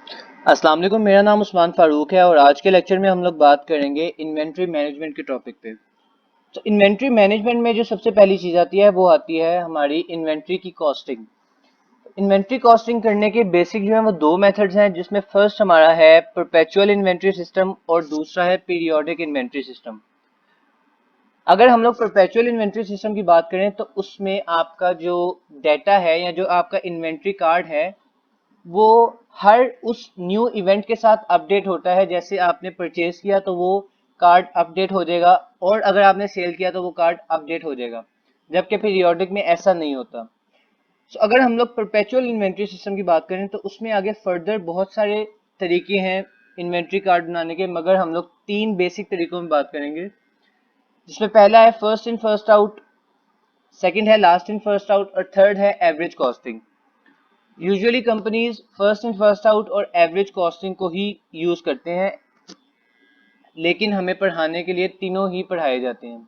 अस्सलाम वालेकुम। मेरा नाम उस्मान फ़ारूक है और आज के लेक्चर में हम लोग बात करेंगे इन्वेंट्री मैनेजमेंट के टॉपिक पे। तो इन्वेंट्री मैनेजमेंट में जो सबसे पहली चीज़ आती है वो आती है हमारी इन्वेंट्री की कॉस्टिंग। इन्वेंट्री कॉस्टिंग करने के बेसिक जो है वो दो मेथड्स हैं, जिसमें फर्स्ट हमारा है परपेचुअल इन्वेंट्री सिस्टम और दूसरा है पीरियोडिक इन्वेंट्री सिस्टम। अगर हम लोग परपेचुअल इन्वेंट्री सिस्टम की बात करें तो उसमें आपका जो डाटा है या जो आपका इन्वेंट्री कार्ड है वो हर उस न्यू इवेंट के साथ अपडेट होता है। जैसे आपने परचेज किया तो वो कार्ड अपडेट हो जाएगा, और अगर आपने सेल किया तो वो कार्ड अपडेट हो जाएगा, जबकि पीरियोडिक में ऐसा नहीं होता। तो अगर हम लोग परपेचुअल इन्वेंट्री सिस्टम की बात करें तो उसमें आगे फर्दर बहुत सारे तरीके हैं इन्वेंट्री कार्ड बनाने के, मगर हम लोग तीन बेसिक तरीकों में बात करेंगे, जिसमें पहला है first in first out, second है लास्ट इन फर्स्ट आउट और थर्ड है average costing. Usually companies first in first out और एवरेज कॉस्टिंग को ही यूज करते हैं, लेकिन हमें पढ़ाने के लिए तीनों ही पढ़ाए जाते हैं।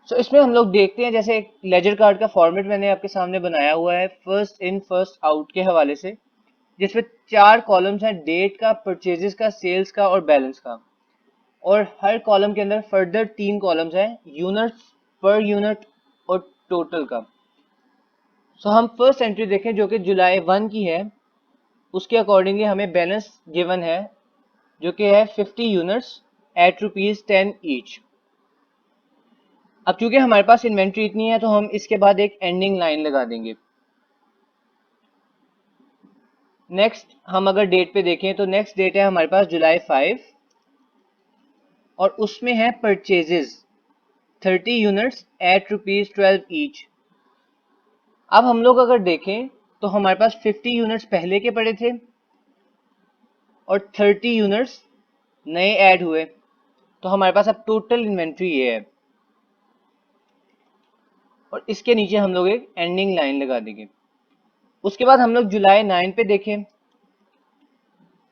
सो इसमें हम लोग देखते हैं, जैसे एक लेजर कार्ड का फॉर्मेट मैंने आपके सामने बनाया हुआ है फर्स्ट इन फर्स्ट आउट के हवाले से, जिसमें चार कॉलम्स हैं, डेट का, परचेजेस का, सेल्स का और बैलेंस का। और हर कॉलम के अंदर फर्दर तीन कॉलम्स हैं, यूनिट्स, पर यूनिट और टोटल का। सो हम फर्स्ट एंट्री देखें जो कि जुलाई 1 की है। उसके अकॉर्डिंगली हमें बैलेंस गिवन है जो कि है 50 यूनिट्स एट ₹10 ईच। अब चूंकि हमारे पास इन्वेंट्री इतनी है तो हम इसके बाद एक एंडिंग लाइन लगा देंगे। नेक्स्ट हम अगर डेट पे देखें तो नेक्स्ट डेट है हमारे पास जुलाई 5, और उसमें है परचेजेस 30 यूनिट्स एट ₹12 ईच। अब हम लोग अगर देखें तो हमारे पास 50 यूनिट्स पहले के पड़े थे और 30 यूनिट्स नए ऐड हुए, तो हमारे पास अब टोटल इन्वेंट्री ये है। और इसके नीचे हम लोग एक एंडिंग लाइन लगा देंगे। उसके बाद हम लोग जुलाई 9 पे देखें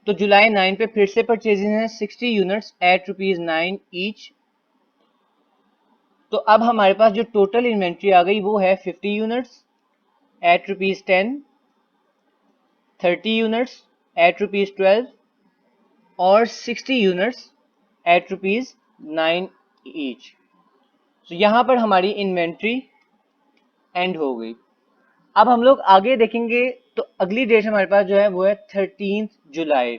तो जुलाई 9 पे फिर से परचेजेस हैं 60 यूनिट्स एट ₹9 ईच। तो अब हमारे पास जो टोटल इन्वेंट्री आ गई वो है 50 यूनिट्स एट ₹10, 30 यूनिट्स एट ₹12 और 60 यूनिट्स एट ₹9 ईच। तो यहाँ पर हमारी इन्वेंट्री एंड हो गई। अब हम लोग आगे देखेंगे तो अगली डेट हमारे पास जो है वो है 13 जुलाई,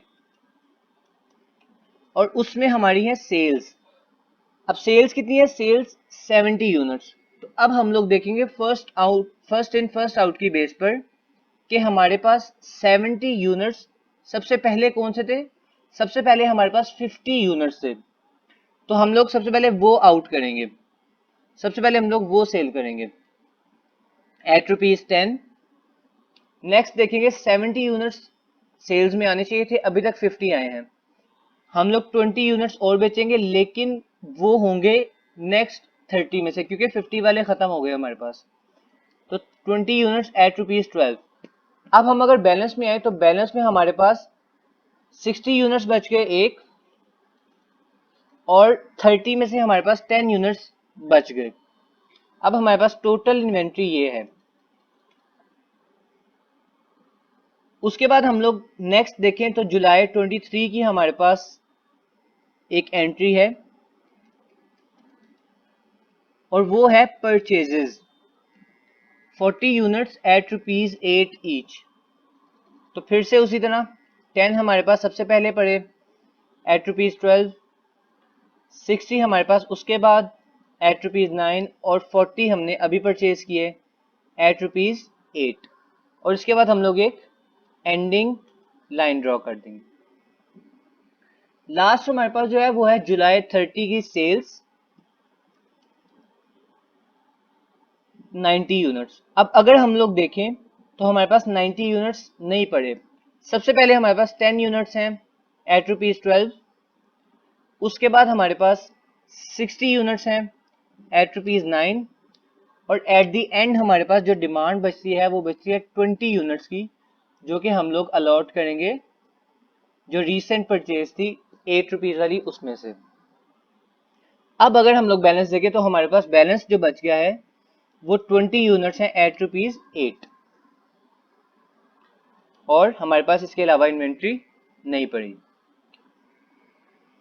और उसमें हमारी है सेल्स। अब सेल्स कितनी है? Sales 70 units. तो अब हम लोग देखेंगे फर्स्ट इन फर्स्ट आउट की बेस पर कि हमारे पास 70 यूनिट्स सबसे पहले कौन से थे। सबसे पहले हमारे पास 50 यूनिट्स थे, तो हम लोग सबसे पहले वो आउट करेंगे, सबसे पहले हम लोग वो सेल करेंगे एट ₹10। नेक्स्ट देखेंगे 70 यूनिट्स सेल्स में आने चाहिए थे, अभी तक 50 आए हैं, हम लोग 20 यूनिट्स और बेचेंगे, लेकिन वो होंगे नेक्स्ट 30 में से, क्योंकि 50 वाले खत्म हो गए हमारे पास। तो 20 यूनिट्स एट ₹12। अब हम अगर बैलेंस में आए तो बैलेंस में हमारे पास 60 यूनिट्स बच गए एक, और 30 में से हमारे पास 10 यूनिट्स बच गए। अब हमारे पास टोटल इन्वेंट्री ये है। उसके बाद हम लोग नेक्स्ट देखें तो जुलाई 23 की हमारे पास एक एंट्री है, और वो है परचेजेस 40 यूनिट्स एट ₹8 ईच। तो फिर से उसी तरह 10 हमारे पास सबसे पहले पड़े एट ₹12, 60 हमारे पास उसके बाद एट ₹9 और 40 हमने अभी परचेज किए एट ₹8। और इसके बाद हम लोग एक एंडिंग लाइन ड्रॉ कर देंगे। लास्ट हमारे पास जो है वो है जुलाई 30 की सेल्स 90 यूनिट्स। अब अगर हम लोग देखें तो हमारे पास 90 यूनिट्स नहीं पड़े। सबसे पहले हमारे पास 10 यूनिट्स हैं एट ₹12। उसके बाद हमारे पास 60 यूनिट्स हैं एट ₹9, और एट दी एंड हमारे पास जो डिमांड बचती है वो बचती है 20 यूनिट्स की, जो कि हम लोग अलॉट करेंगे जो रीसेंट परचेज थी ₹8 वाली, उसमें से। अब अगर हम लोग बैलेंस देखें तो हमारे पास बैलेंस जो बच गया है वो 20 यूनिट्स हैं एट ₹8। और हमारे पास इसके अलावा इन्वेंट्री नहीं पड़ी।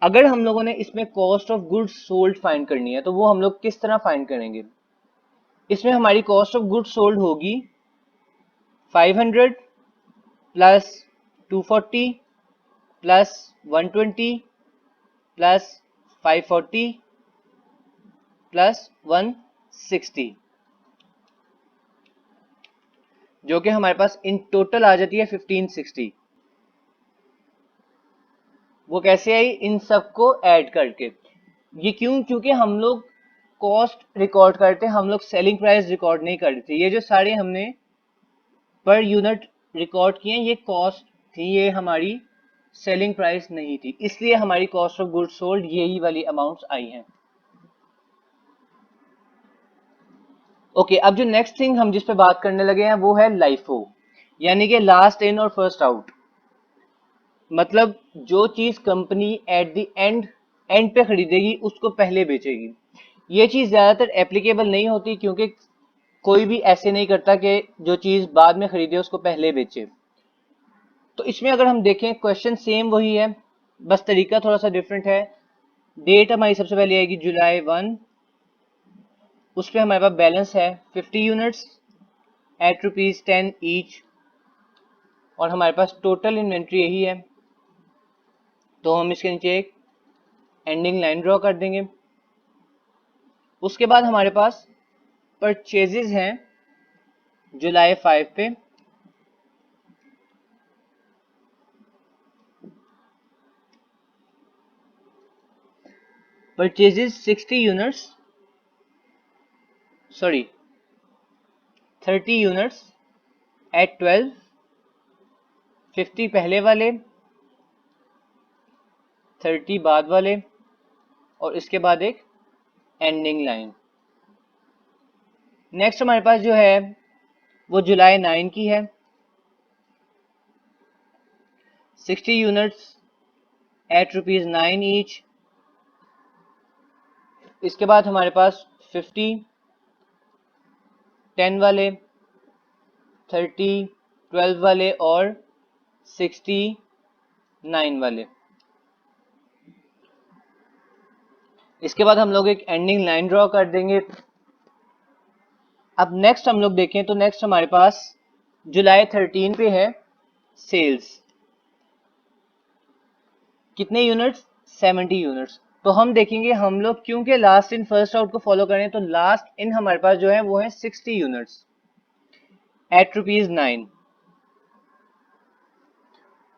अगर हम लोगों ने इसमें cost of goods sold find करनी है तो वो हम लोग किस तरह फाइंड करेंगे? इसमें हमारी कॉस्ट ऑफ गुड्स सोल्ड होगी 500 प्लस 240 प्लस 120 प्लस 540 प्लस 160, जो कि हमारे पास इन टोटल आ जाती है 1560। वो कैसे आई? इन सबको ऐड करके। ये क्यों? क्योंकि हम लोग कॉस्ट रिकॉर्ड करते हैं, हम लोग सेलिंग प्राइस रिकॉर्ड नहीं करते। ये जो सारे हमने पर यूनिट रिकॉर्ड किए ये कॉस्ट थी, ये हमारी सेलिंग प्राइस नहीं थी, इसलिए हमारी कॉस्ट ऑफ गुड्स सोल्ड यही वाली अमाउंट्स आई हैं। ओके, अब जो नेक्स्ट थिंग हम जिस पे बात करने लगे हैं वो है लाइफो, यानी कि लास्ट इन और फर्स्ट आउट। मतलब जो चीज कंपनी एट द एंड पे खरीदेगी उसको पहले बेचेगी। ये चीज ज्यादातर एप्लीकेबल नहीं होती, क्योंकि कोई भी ऐसे नहीं करता कि जो चीज बाद में खरीदे उसको पहले बेचे। तो इसमें अगर हम देखें क्वेश्चन सेम वही है, बस तरीका थोड़ा सा डिफरेंट है। डेट हमारी सबसे पहले आएगी जुलाई 1, उस पर हमारे पास बैलेंस है 50 यूनिट्स एट ₹10 ईच, और हमारे पास टोटल इन्वेंट्री यही है। तो हम इसके नीचे एक एंडिंग लाइन ड्रॉ कर देंगे। उसके बाद हमारे पास परचेजेस हैं जुलाई 5 पे, purchases 60 units, sorry 30 units at 12, 50 पहले वाले, 30 बाद वाले, और इसके बाद एक एंडिंग लाइन। नेक्स्ट हमारे पास जो है वो जुलाई 9 की है, 60 यूनिट्स एट ₹9 ईच। इसके बाद हमारे पास 50 10 वाले, 30 12 वाले और 60 9 वाले। इसके बाद हम लोग एक एंडिंग लाइन ड्रॉ कर देंगे। अब नेक्स्ट हम लोग देखें तो नेक्स्ट हमारे पास जुलाई 13 पे है सेल्स, कितने यूनिट्स? 70 यूनिट्स। तो हम देखेंगे हम लोग क्योंकि लास्ट इन फर्स्ट आउट को फॉलो करें तो लास्ट इन हमारे पास जो है वो है 60 यूनिट्स एट ₹9।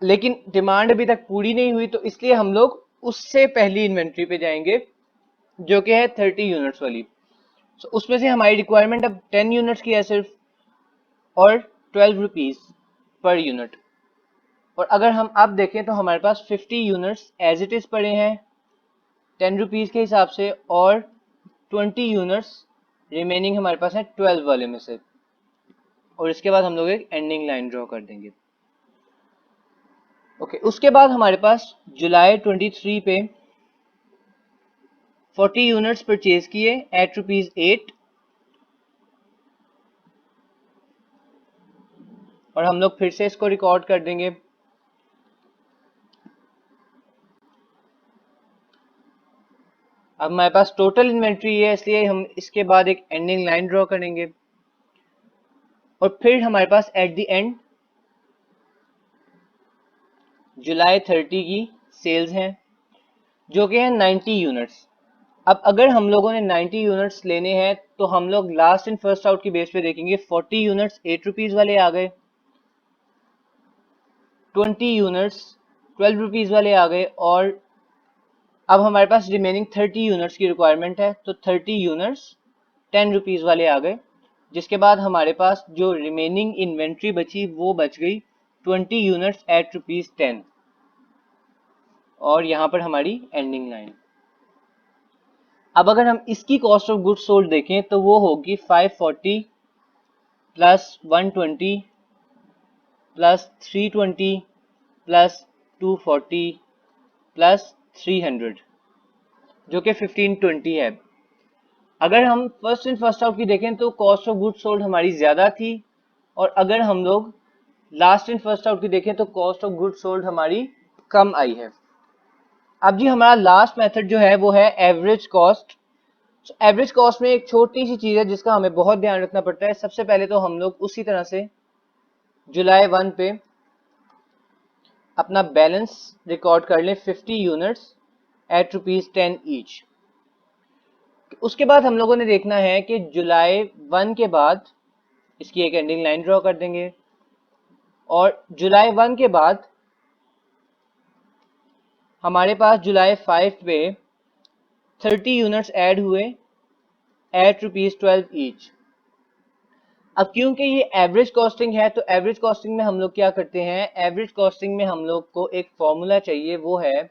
लेकिन डिमांड अभी तक पूरी नहीं हुई, तो इसलिए हम लोग उससे पहली इन्वेंट्री पे जाएंगे जो कि है 30 यूनिट्स वाली। तो उसमें से हमारी रिक्वायरमेंट अब 10 यूनिट्स की है सिर्फ, और 12 रुपीज पर यूनिट। और अगर हम अब देखें तो हमारे पास 50 यूनिट्स एज इट इज पड़े हैं 10 रुपीज के हिसाब से, और 20 यूनिट्स रिमेनिंग हमारे पास है 12 वाले में से। और इसके बाद हम लोग एक एंडिंग लाइन ड्रॉ कर देंगे। ओके, उसके बाद हमारे पास जुलाई 23 पे 40 यूनिट्स परचेज किए एट ₹8, और हम लोग फिर से इसको रिकॉर्ड कर देंगे। अब हमारे पास टोटल इन्वेंट्री है, इसलिए हम इसके बाद एक एंडिंग लाइन ड्रॉ करेंगे, और फिर हमारे पास एट द एंड जुलाई 30 की सेल्स हैं जो कि है 90 यूनिट्स। अब अगर हम लोगों ने 90 यूनिट्स लेने हैं तो हम लोग लास्ट इन फर्स्ट आउट की बेस पे देखेंगे। 40 यूनिट्स 8 रुपीज वाले आ गए, 20 यूनिट्स 12 रुपीज वाले आ गए, और अब हमारे पास रिमेनिंग 30 यूनिट्स की रिक्वायरमेंट है, तो 30 यूनिट्स 10 रुपीज वाले आ गए। जिसके बाद हमारे पास जो रिमेनिंग इन्वेंट्री बची वो बच गई 20 यूनिट्स एट ₹10, और यहाँ पर हमारी एंडिंग लाइन। अब अगर हम इसकी कॉस्ट ऑफ गुड्स सोल्ड देखें तो वो होगी 540 प्लस 120 प्लस 320 प्लस 240 प्लस 300, जो कि 1520 है। अगर हम फर्स्ट इन फर्स्ट आउट की देखें तो कॉस्ट ऑफ गुड्स सोल्ड हमारी ज्यादा थी, और अगर हम लोग लास्ट इन फर्स्ट आउट की देखें तो कॉस्ट ऑफ गुड सोल्ड हमारी कम आई है। अब जी हमारा लास्ट मेथड जो है वो है एवरेज कॉस्ट। एवरेज कॉस्ट में एक छोटी सी चीज है जिसका हमें बहुत ध्यान रखना पड़ता है। सबसे पहले तो हम लोग उसी तरह से जुलाई 1 पे अपना बैलेंस रिकॉर्ड कर लें 50 यूनिट्स एट ₹10 ईच। उसके बाद हम लोगों ने देखना है कि जुलाई 1 के बाद इसकी एक एंडिंग लाइन ड्रॉ कर देंगे और जुलाई 1 के बाद हमारे पास जुलाई 5 पे 30 यूनिट्स ऐड हुए एट ₹12 ईच। अब क्योंकि ये एवरेज कॉस्टिंग है तो एवरेज कॉस्टिंग में हम लोग क्या करते हैं, एवरेज कॉस्टिंग में हम लोग को एक फॉर्मूला चाहिए, वो है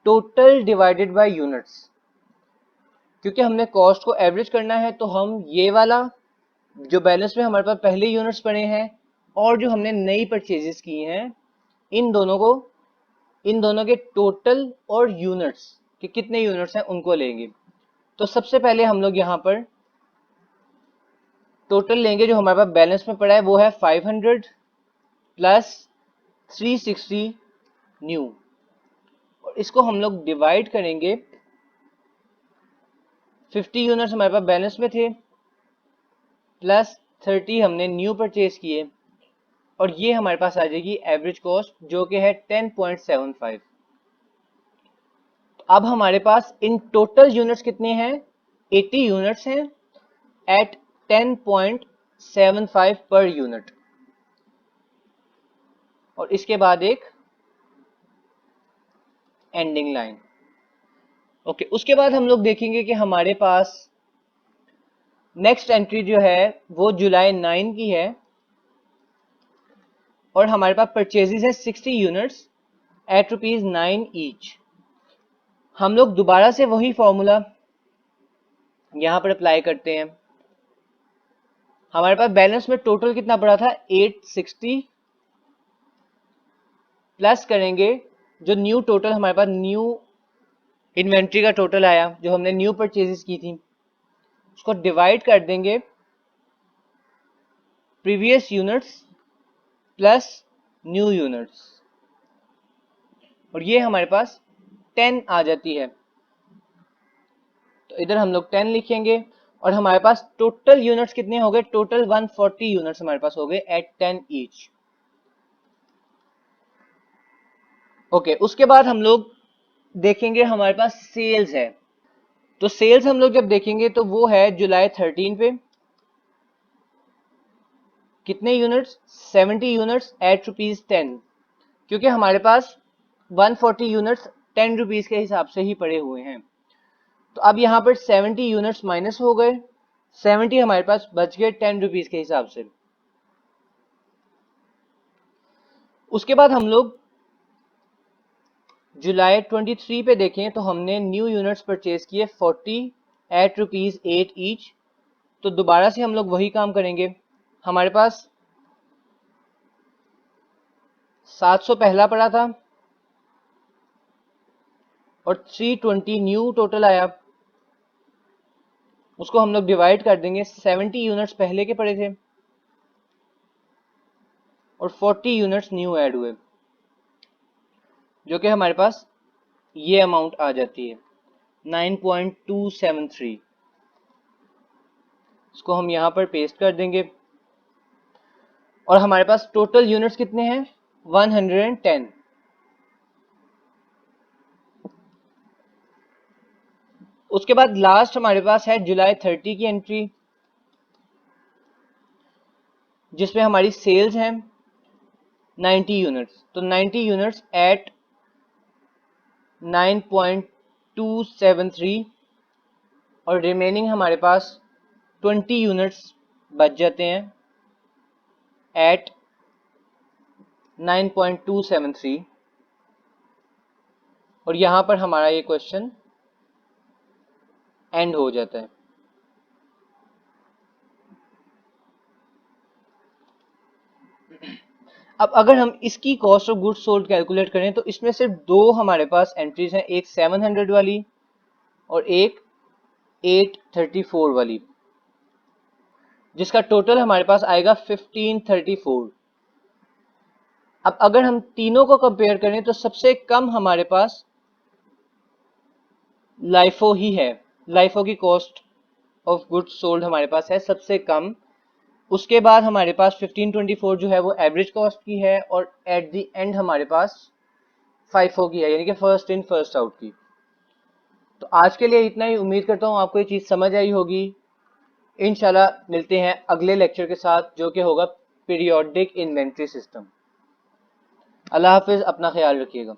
टोटल डिवाइडेड बाय यूनिट्स। क्योंकि हमने कॉस्ट को एवरेज करना है तो हम ये वाला जो बैलेंस में हमारे पास पहले यूनिट्स पड़े हैं और जो हमने नई परचेजेस की हैं इन दोनों के टोटल और यूनिट्स कि कितने यूनिट्स हैं उनको लेंगे। तो सबसे पहले हम लोग यहाँ पर टोटल लेंगे। जो हमारे पास बैलेंस में पड़ा है वो है 500 प्लस 360 न्यू, और इसको हम लोग डिवाइड करेंगे। 50 यूनिट्स हमारे पास बैलेंस में थे प्लस 30 हमने न्यू परचेज किए, और ये हमारे पास आ जाएगी एवरेज कॉस्ट जो कि है 10.75। अब हमारे पास इन टोटल यूनिट्स कितने हैं, 80 यूनिट्स हैं एट 10.75 पर यूनिट, और इसके बाद एक एंडिंग लाइन। ओके, उसके बाद हम लोग देखेंगे कि हमारे पास नेक्स्ट एंट्री जो है वो जुलाई 9 की है और हमारे पास परचेजेस है 60 यूनिट्स एट ₹9 ईच। हम लोग दोबारा से वही फॉर्मूला यहां पर अप्लाई करते हैं। हमारे पास बैलेंस में टोटल कितना पड़ा था 860, प्लस करेंगे जो न्यू टोटल हमारे पास न्यू इन्वेंट्री का टोटल आया जो हमने न्यू परचेजेस की थी, उसको डिवाइड कर देंगे previous units plus new units, और ये हमारे पास 10 आ जाती है। तो इधर हम लोग 10 लिखेंगे और हमारे पास टोटल यूनिट्स कितने हो गए, टोटल 140 यूनिट्स हमारे पास हो गए एट 10 ईच। ओके, उसके बाद हम लोग देखेंगे हमारे पास सेल्स है। तो सेल्स हम लोग जब देखेंगे तो वो है जुलाई 13 पे कितने यूनिट्स, 70 यूनिट्स एट ₹10, क्योंकि हमारे पास 140 यूनिट्स 10 रुपीज के हिसाब से ही पड़े हुए हैं। तो अब यहाँ पर 70 यूनिट्स माइनस हो गए, 70 हमारे पास बच गए 10 रुपीज के हिसाब से। उसके बाद हम लोग जुलाई 23 पे देखें तो हमने न्यू यूनिट्स परचेज किए 40 एट ₹8 ईच। तो दोबारा से हम लोग वही काम करेंगे। हमारे पास 700 पहला पड़ा था और 320 न्यू टोटल आया, उसको हम लोग डिवाइड कर देंगे। 70 यूनिट्स पहले के पड़े थे और 40 यूनिट्स न्यू ऐड हुए, जो कि हमारे पास ये अमाउंट आ जाती है 9.273। इसको हम यहाँ पर पेस्ट कर देंगे और हमारे पास टोटल यूनिट्स कितने हैं 110। उसके बाद लास्ट हमारे पास है जुलाई 30 की एंट्री जिसमें हमारी सेल्स हैं 90 यूनिट्स। तो 90 यूनिट्स एट 9.273 और रिमेनिंग हमारे पास 20 यूनिट्स बच जाते हैं एट 9.273, और यहाँ पर हमारा ये क्वेश्चन एंड हो जाता है। अब अगर हम इसकी cost of goods sold calculate करें तो इसमें सिर्फ दो हमारे पास एंट्रीज हैं, एक 700 वाली और एक 834 वाली, जिसका टोटल हमारे पास आएगा 1534। अब अगर हम तीनों को कंपेयर करें तो सबसे कम हमारे पास लाइफो ही है। लाइफो की कॉस्ट ऑफ गुड्स सोल्ड हमारे पास है सबसे कम। उसके बाद हमारे पास 1524 जो है वो एवरेज कॉस्ट की है, और एट द एंड हमारे पास फाइफो की है, यानी कि फर्स्ट इन फर्स्ट आउट की। तो आज के लिए इतना ही। उम्मीद करता हूँ आपको ये चीज़ समझ आई होगी। इंशाल्लाह मिलते हैं अगले लेक्चर के साथ, जो कि होगा पीरियोडिक इन्वेंट्री सिस्टम। अल्लाह हाफिज, अपना ख्याल रखिएगा।